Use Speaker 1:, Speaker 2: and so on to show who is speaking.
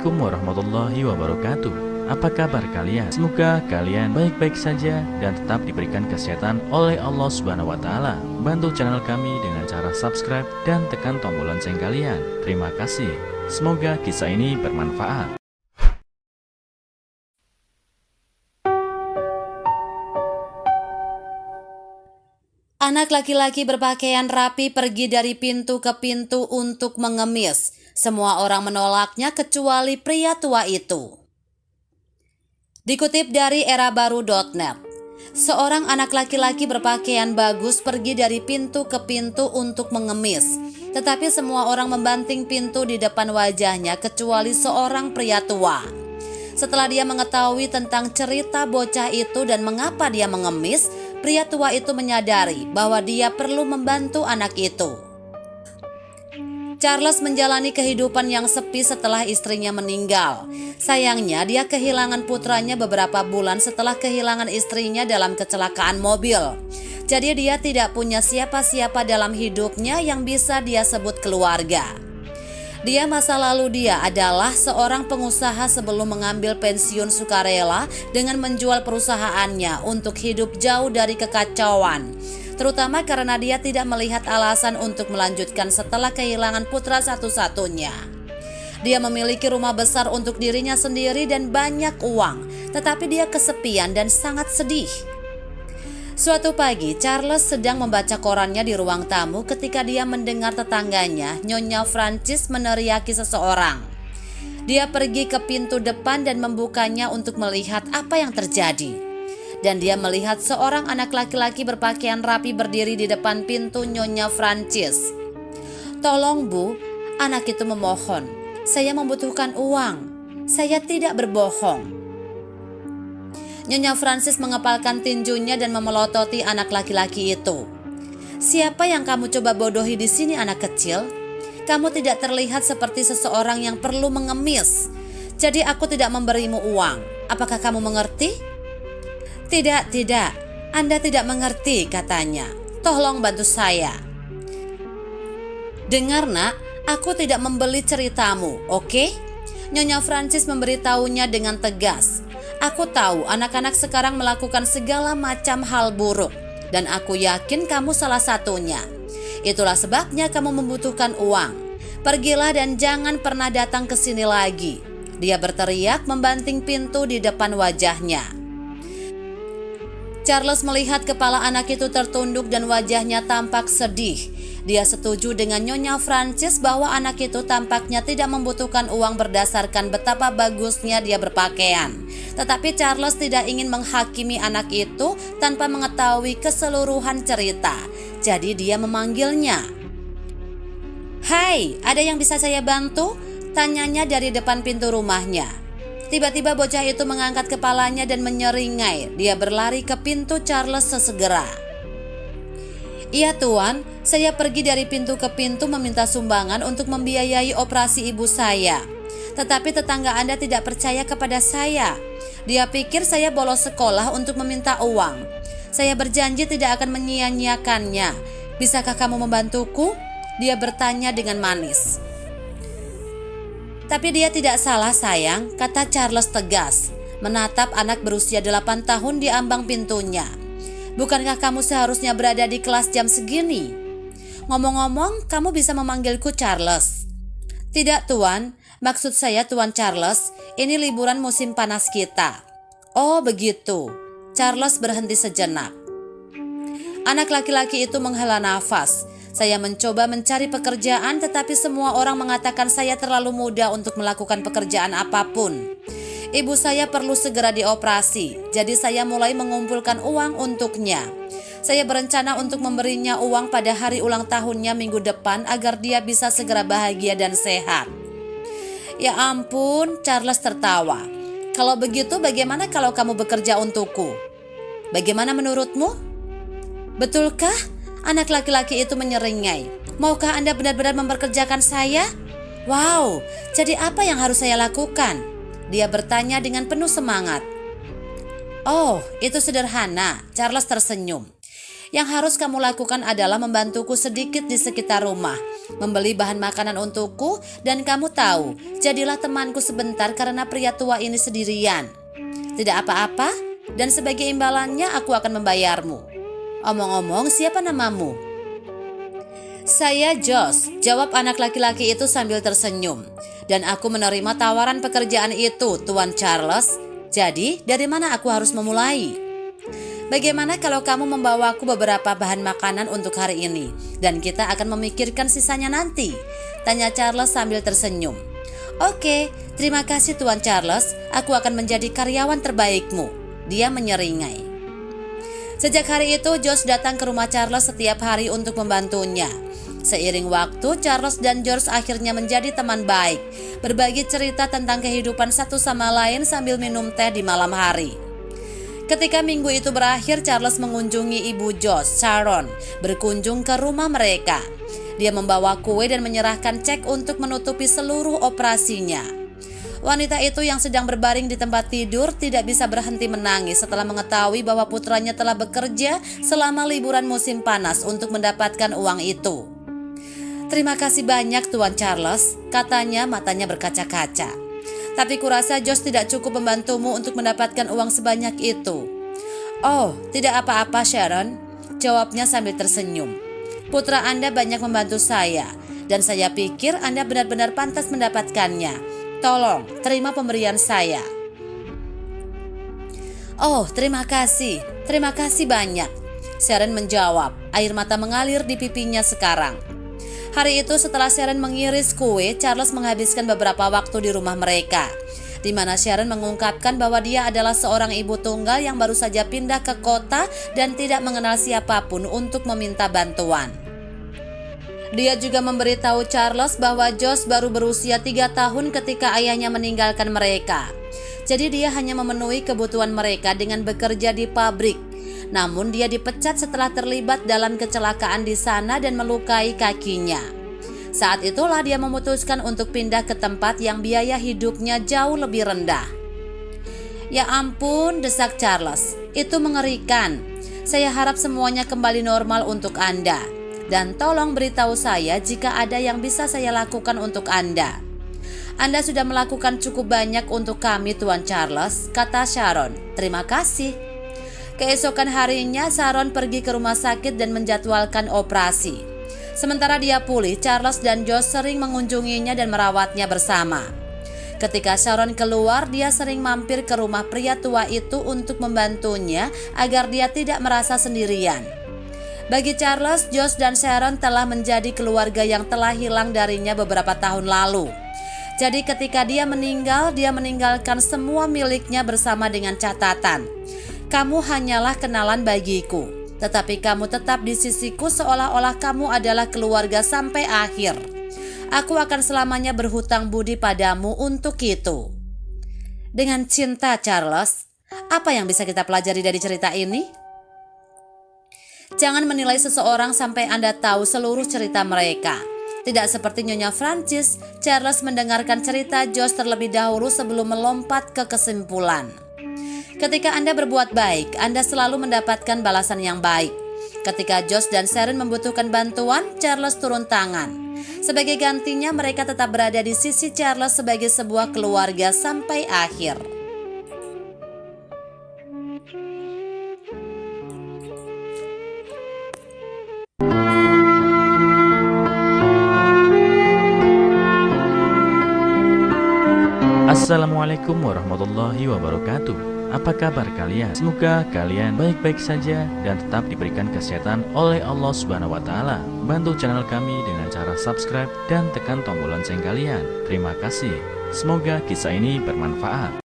Speaker 1: Assalamualaikum warahmatullahi wabarakatuh. Apa kabar kalian? Semoga kalian baik-baik saja dan tetap diberikan kesehatan oleh Allah Subhanahu wa taala. Bantu channel kami dengan cara subscribe dan tekan tombol lonceng kalian. Terima kasih. Semoga kisah ini bermanfaat.
Speaker 2: Anak laki-laki berpakaian rapi pergi dari pintu ke pintu untuk mengemis. Semua orang menolaknya kecuali pria tua itu. Dikutip dari erabaru.net, seorang anak laki-laki berpakaian bagus pergi dari pintu ke pintu untuk mengemis. Tetapi semua orang membanting pintu di depan wajahnya kecuali seorang pria tua. Setelah dia mengetahui tentang cerita bocah itu dan mengapa dia mengemis, pria tua itu menyadari bahwa dia perlu membantu anak itu. Charles menjalani kehidupan yang sepi setelah istrinya meninggal. Sayangnya dia kehilangan putranya beberapa bulan setelah kehilangan istrinya dalam kecelakaan mobil. Jadi dia tidak punya siapa-siapa dalam hidupnya yang bisa dia sebut keluarga. Masa lalu dia adalah seorang pengusaha sebelum mengambil pensiun sukarela dengan menjual perusahaannya untuk hidup jauh dari kekacauan. Terutama karena dia tidak melihat alasan untuk melanjutkan setelah kehilangan putra satu-satunya. Dia memiliki rumah besar untuk dirinya sendiri dan banyak uang, tetapi dia kesepian dan sangat sedih. Suatu pagi, Charles sedang membaca korannya di ruang tamu ketika dia mendengar tetangganya, Nyonya Francis, meneriaki seseorang. Dia pergi ke pintu depan dan membukanya untuk melihat apa yang terjadi. Dan dia melihat seorang anak laki-laki berpakaian rapi berdiri di depan pintu Nyonya Francis. "Tolong Bu," anak itu memohon, "saya membutuhkan uang. Saya tidak berbohong." Nyonya Francis mengepalkan tinjunya dan memelototi anak laki-laki itu. "Siapa yang kamu coba bodohi di sini, anak kecil? Kamu tidak terlihat seperti seseorang yang perlu mengemis. Jadi aku tidak memberimu uang. Apakah kamu mengerti?" Tidak, Anda tidak mengerti," katanya. "Tolong bantu saya." "Dengar nak, aku tidak membeli ceritamu, oke?" Nyonya Francis memberitahunya dengan tegas. "Aku tahu anak-anak sekarang melakukan segala macam hal buruk, dan aku yakin kamu salah satunya. Itulah sebabnya kamu membutuhkan uang. Pergilah dan jangan pernah datang ke sini lagi." Dia berteriak membanting pintu di depan wajahnya. Charles melihat kepala anak itu tertunduk dan wajahnya tampak sedih. Dia setuju dengan Nyonya Francis bahwa anak itu tampaknya tidak membutuhkan uang berdasarkan betapa bagusnya dia berpakaian. Tetapi Charles tidak ingin menghakimi anak itu tanpa mengetahui keseluruhan cerita. Jadi dia memanggilnya. "Hai, ada yang bisa saya bantu?" tanyanya dari depan pintu rumahnya. Tiba-tiba bocah itu mengangkat kepalanya dan menyeringai. Dia berlari ke pintu Charles sesegera. "Iya Tuan, saya pergi dari pintu ke pintu meminta sumbangan untuk membiayai operasi ibu saya. Tetapi tetangga Anda tidak percaya kepada saya. Dia pikir saya bolos sekolah untuk meminta uang. Saya berjanji tidak akan menyia-nyiakannya. Bisakah kamu membantuku?" Dia bertanya dengan manis. "Tapi dia tidak salah sayang," kata Charles tegas, menatap anak berusia 8 tahun di ambang pintunya. "Bukankah kamu seharusnya berada di kelas jam segini? Ngomong-ngomong, kamu bisa memanggilku Charles." "Tidak Tuan, maksud saya Tuan Charles, ini liburan musim panas kita." "Oh begitu." Charles berhenti sejenak. Anak laki-laki itu menghela nafas. "Saya mencoba mencari pekerjaan, tetapi semua orang mengatakan saya terlalu muda untuk melakukan pekerjaan apapun. Ibu saya perlu segera dioperasi, jadi saya mulai mengumpulkan uang untuknya. Saya berencana untuk memberinya uang pada hari ulang tahunnya minggu depan agar dia bisa segera bahagia dan sehat." "Ya ampun," Charles tertawa. "Kalau begitu bagaimana kalau kamu bekerja untukku? Bagaimana menurutmu?" "Betulkah?" Anak laki-laki itu menyeringai. "Maukah Anda benar-benar memperkerjakan saya?" "Wow, jadi apa yang harus saya lakukan?" Dia bertanya dengan penuh semangat. "Oh, itu sederhana," Charles tersenyum. Yang harus kamu lakukan adalah membantuku sedikit di sekitar rumah, membeli bahan makanan untukku, dan kamu tahu, jadilah temanku sebentar karena pria tua ini sendirian. Tidak apa-apa, dan sebagai imbalannya aku akan membayarmu. Omong-omong, siapa namamu? Saya Josh, jawab anak laki-laki itu sambil tersenyum. Dan aku menerima tawaran pekerjaan itu, Tuan Charles. Jadi, dari mana aku harus memulai? Bagaimana kalau kamu membawaku beberapa bahan makanan untuk hari ini, dan kita akan memikirkan sisanya nanti? Tanya Charles sambil tersenyum. Oke, terima kasih Tuan Charles, aku akan menjadi karyawan terbaikmu. Dia menyeringai. Sejak hari itu, Josh datang ke rumah Charles setiap hari untuk membantunya. Seiring waktu, Charles dan George akhirnya menjadi teman baik, berbagi cerita tentang kehidupan satu sama lain sambil minum teh di malam hari. Ketika minggu itu berakhir, Charles mengunjungi ibu Josh, Sharon, berkunjung ke rumah mereka. Dia membawa kue dan menyerahkan cek untuk menutupi seluruh operasinya. Wanita itu yang sedang berbaring di tempat tidur tidak bisa berhenti menangis setelah mengetahui bahwa putranya telah bekerja selama liburan musim panas untuk mendapatkan uang itu. Terima kasih banyak Tuan Charles, katanya matanya berkaca-kaca. Tapi kurasa Josh tidak cukup membantumu untuk mendapatkan uang sebanyak itu. Oh, tidak apa-apa Sharon, jawabnya sambil tersenyum. Putra Anda banyak membantu saya, dan saya pikir Anda benar-benar pantas mendapatkannya. Tolong, terima pemberian saya. Oh, terima kasih banyak. Sharon menjawab, air mata mengalir di pipinya sekarang. Hari itu setelah Sharon mengiris kue, Charles menghabiskan beberapa waktu di rumah mereka, di mana Sharon mengungkapkan bahwa dia adalah seorang ibu tunggal yang baru saja pindah ke kota dan tidak mengenal siapapun untuk meminta bantuan. Dia juga memberitahu Charles bahwa Josh baru berusia 3 tahun ketika ayahnya meninggalkan mereka. Jadi dia hanya memenuhi kebutuhan mereka dengan bekerja di pabrik. Namun dia dipecat setelah terlibat dalam kecelakaan di sana dan melukai kakinya. Saat itulah dia memutuskan untuk pindah ke tempat yang biaya hidupnya jauh lebih rendah. Ya ampun, desak Charles, itu mengerikan. Saya harap semuanya kembali normal untuk Anda. Dan tolong beritahu saya jika ada yang bisa saya lakukan untuk Anda. Anda sudah melakukan cukup banyak untuk kami Tuan Charles, kata Sharon. Terima kasih. Keesokan harinya Sharon pergi ke rumah sakit dan menjadwalkan operasi. Sementara dia pulih, Charles dan Josh sering mengunjunginya dan merawatnya bersama. Ketika Sharon keluar, dia sering mampir ke rumah pria tua itu untuk membantunya agar dia tidak merasa sendirian. Bagi Charles, Josh dan Sharon telah menjadi keluarga yang telah hilang darinya beberapa tahun lalu. Jadi ketika dia meninggalkan semua miliknya bersama dengan catatan, kamu hanyalah kenalan bagiku, tetapi kamu tetap di sisiku seolah-olah kamu adalah keluarga sampai akhir. Aku akan selamanya berhutang budi padamu untuk itu. Dengan cinta, Charles. Apa yang bisa kita pelajari dari cerita ini? Jangan menilai seseorang sampai Anda tahu seluruh cerita mereka. Tidak seperti Nyonya Francis, Charles mendengarkan cerita Josh terlebih dahulu sebelum melompat ke kesimpulan. Ketika Anda berbuat baik, Anda selalu mendapatkan balasan yang baik. Ketika Josh dan Sharon membutuhkan bantuan, Charles turun tangan. Sebagai gantinya, mereka tetap berada di sisi Charles sebagai sebuah keluarga sampai akhir.
Speaker 1: Assalamualaikum warahmatullahi wabarakatuh. Apa kabar kalian? Semoga kalian baik-baik saja dan tetap diberikan kesehatan oleh Allah Subhanahu wa taala. Bantu channel kami dengan cara subscribe dan tekan tombol lonceng kalian. Terima kasih. Semoga kisah ini bermanfaat.